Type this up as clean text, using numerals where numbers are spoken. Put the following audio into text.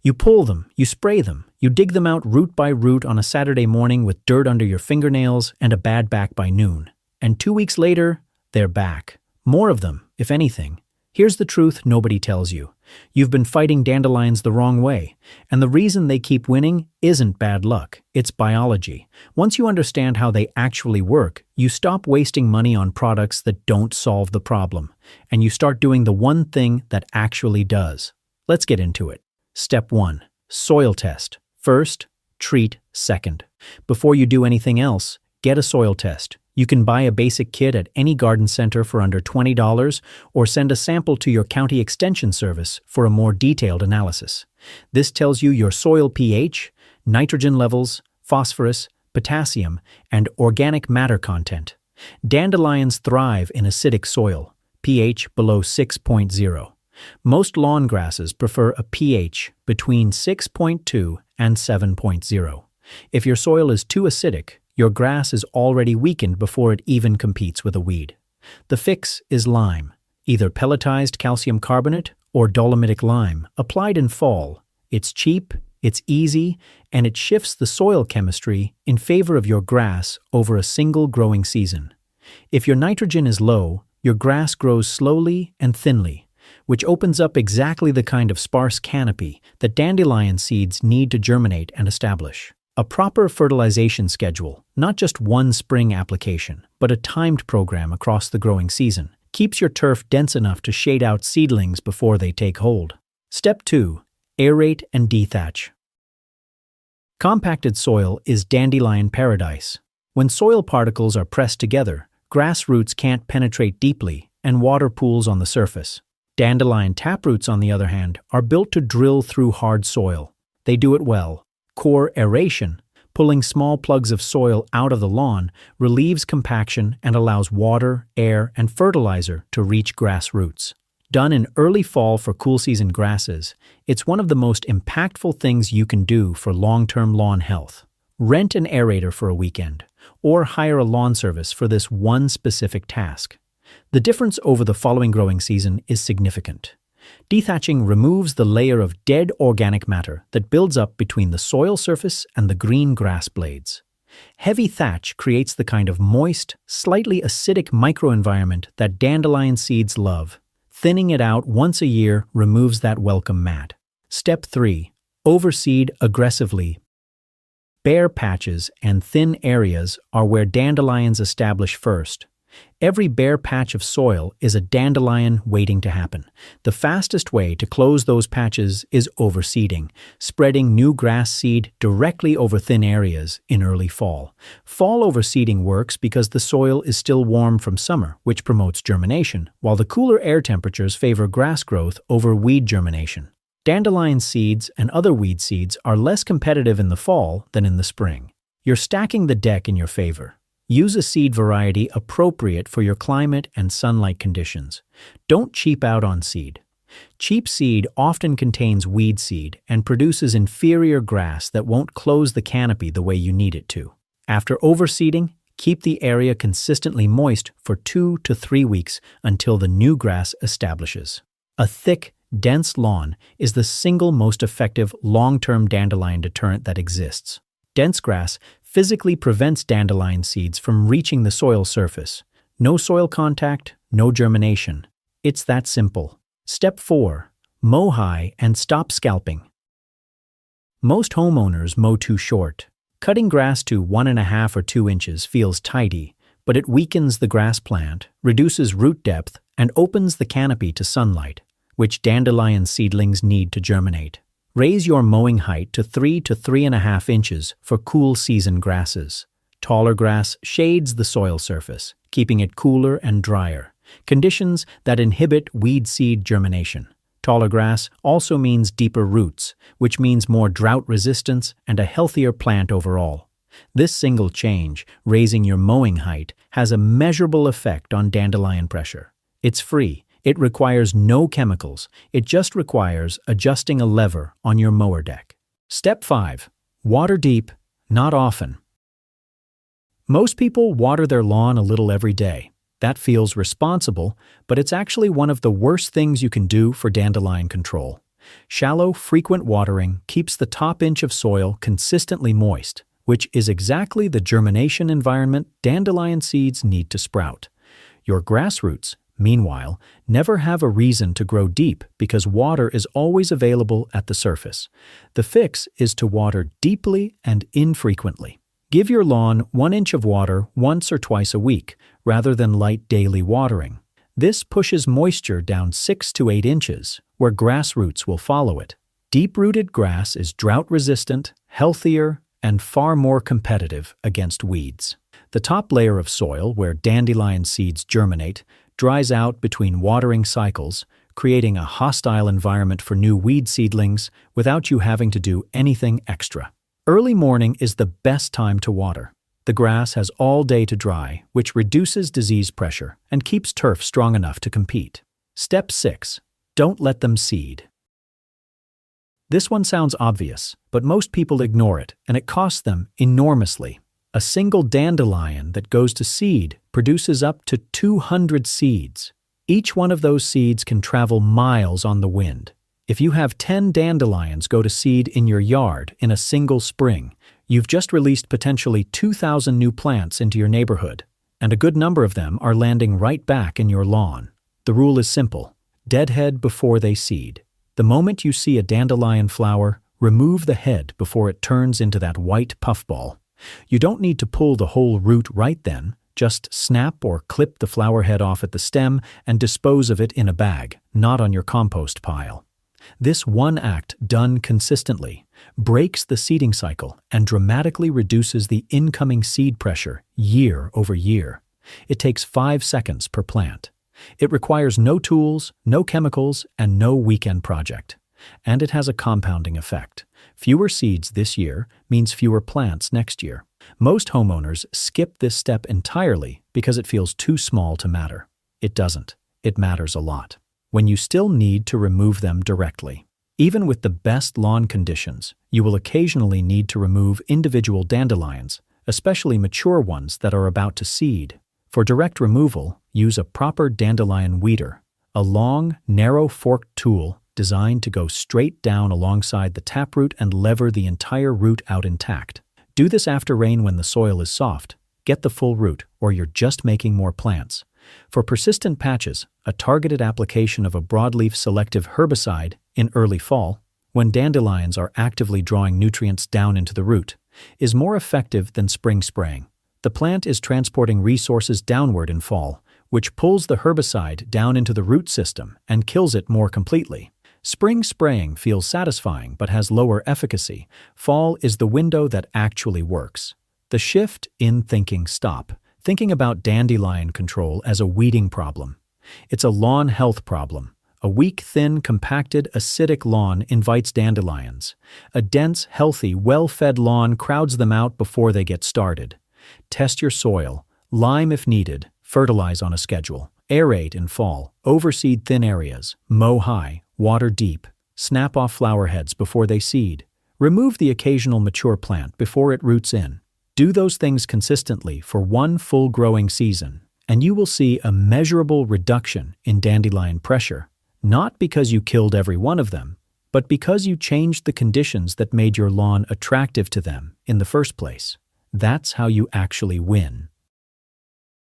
You pull them, you spray them, you dig them out root by root on a Saturday morning with dirt under your fingernails and a bad back by noon. And 2 weeks later, they're back. More of them, if anything. Here's the truth nobody tells you. You've been fighting dandelions the wrong way, and the reason they keep winning isn't bad luck, it's biology. Once you understand how they actually work, you stop wasting money on products that don't solve the problem, and you start doing the one thing that actually does. Let's get into it. Step 1. Soil test. First, treat second. Before you do anything else, get a soil test. You can buy a basic kit at any garden center for under $20 or send a sample to your county extension service for a more detailed analysis. This tells you your soil pH, nitrogen levels, phosphorus, potassium, and organic matter content. Dandelions thrive in acidic soil, pH below 6.0. Most lawn grasses prefer a pH between 6.2 and 7.0. If your soil is too acidic, your grass is already weakened before it even competes with a weed. The fix is lime, either pelletized calcium carbonate or dolomitic lime, applied in fall. It's cheap, it's easy, and it shifts the soil chemistry in favor of your grass over a single growing season. If your nitrogen is low, your grass grows slowly and thinly, which opens up exactly the kind of sparse canopy that dandelion seeds need to germinate and establish. A proper fertilization schedule, not just one spring application, but a timed program across the growing season, keeps your turf dense enough to shade out seedlings before they take hold. Step 2. Aerate and dethatch. Compacted soil is dandelion paradise. When soil particles are pressed together, grass roots can't penetrate deeply and water pools on the surface. Dandelion taproots, on the other hand, are built to drill through hard soil. They do it well. Core aeration, pulling small plugs of soil out of the lawn, relieves compaction and allows water, air, and fertilizer to reach grass roots. Done in early fall for cool season grasses, it's one of the most impactful things you can do for long-term lawn health. Rent an aerator for a weekend, or hire a lawn service for this one specific task. The difference over the following growing season is significant. Dethatching removes the layer of dead organic matter that builds up between the soil surface and the green grass blades. Heavy thatch creates the kind of moist, slightly acidic microenvironment that dandelion seeds love. Thinning it out once a year removes that welcome mat. Step 3. Overseed aggressively. Bare patches and thin areas are where dandelions establish first. Every bare patch of soil is a dandelion waiting to happen. The fastest way to close those patches is overseeding, spreading new grass seed directly over thin areas in early fall. Fall overseeding works because the soil is still warm from summer, which promotes germination, while the cooler air temperatures favor grass growth over weed germination. Dandelion seeds and other weed seeds are less competitive in the fall than in the spring. You're stacking the deck in your favor. Use a seed variety appropriate for your climate and sunlight conditions. Don't cheap out on seed. Cheap seed often contains weed seed and produces inferior grass that won't close the canopy the way you need it to. After overseeding, keep the area consistently moist for 2 to 3 weeks until the new grass establishes. A thick, dense lawn is the single most effective long-term dandelion deterrent that exists. Dense grass physically prevents dandelion seeds from reaching the soil surface. No soil contact, no germination. It's that simple. Step 4. Mow high and stop scalping. Most homeowners mow too short. Cutting grass to 1.5 or 2 inches feels tidy, but it weakens the grass plant, reduces root depth, and opens the canopy to sunlight, which dandelion seedlings need to germinate. Raise your mowing height to 3 to 3.5 inches for cool season grasses. Taller grass shades the soil surface, keeping it cooler and drier, conditions that inhibit weed seed germination. Taller grass also means deeper roots, which means more drought resistance and a healthier plant overall. This single change, raising your mowing height, has a measurable effect on dandelion pressure. It's free. It requires no chemicals. It just requires adjusting a lever on your mower deck. Step 5. Water deep, not often. Most people water their lawn a little every day. That feels responsible, but it's actually one of the worst things you can do for dandelion control. Shallow, frequent watering keeps the top inch of soil consistently moist, which is exactly the germination environment dandelion seeds need to sprout. Your grass roots, meanwhile, never have a reason to grow deep because water is always available at the surface. The fix is to water deeply and infrequently. Give your lawn 1 inch of water once or twice a week, rather than light daily watering. This pushes moisture down 6 to 8 inches, where grass roots will follow it. Deep-rooted grass is drought-resistant, healthier, and far more competitive against weeds. The top layer of soil, where dandelion seeds germinate, dries out between watering cycles, creating a hostile environment for new weed seedlings without you having to do anything extra. Early morning is the best time to water. The grass has all day to dry, which reduces disease pressure and keeps turf strong enough to compete. Step 6. Don't let them seed. This one sounds obvious, but most people ignore it, and it costs them enormously. A single dandelion that goes to seed produces up to 200 seeds. Each one of those seeds can travel miles on the wind. If you have 10 dandelions go to seed in your yard in a single spring, you've just released potentially 2,000 new plants into your neighborhood, and a good number of them are landing right back in your lawn. The rule is simple: deadhead before they seed. The moment you see a dandelion flower, remove the head before it turns into that white puffball. You don't need to pull the whole root right then. Just snap or clip the flower head off at the stem and dispose of it in a bag, not on your compost pile. This one act, done consistently, breaks the seeding cycle and dramatically reduces the incoming seed pressure year over year. It takes 5 seconds per plant. It requires no tools, no chemicals, and no weekend project. And it has a compounding effect. Fewer seeds this year means fewer plants next year. Most homeowners skip this step entirely because it feels too small to matter. It doesn't. It matters a lot. When you still need to remove them directly. Even with the best lawn conditions, you will occasionally need to remove individual dandelions, especially mature ones that are about to seed. For direct removal, use a proper dandelion weeder, a long, narrow forked tool designed to go straight down alongside the taproot and lever the entire root out intact. Do this after rain when the soil is soft. Get the full root, or you're just making more plants. For persistent patches, a targeted application of a broadleaf selective herbicide in early fall, when dandelions are actively drawing nutrients down into the root, is more effective than spring spraying. The plant is transporting resources downward in fall, which pulls the herbicide down into the root system and kills it more completely. Spring spraying feels satisfying but has lower efficacy. Fall is the window that actually works. The shift in thinking stop. Thinking about dandelion control as a weeding problem. It's a lawn health problem. A weak, thin, compacted, acidic lawn invites dandelions. A dense, healthy, well-fed lawn crowds them out before they get started. Test your soil. Lime if needed. Fertilize on a schedule. Aerate in fall. Overseed thin areas. Mow high. Water deep. Snap off flower heads before they seed. Remove the occasional mature plant before it roots in. Do those things consistently for one full growing season, and you will see a measurable reduction in dandelion pressure, not because you killed every one of them, but because you changed the conditions that made your lawn attractive to them in the first place. That's how you actually win.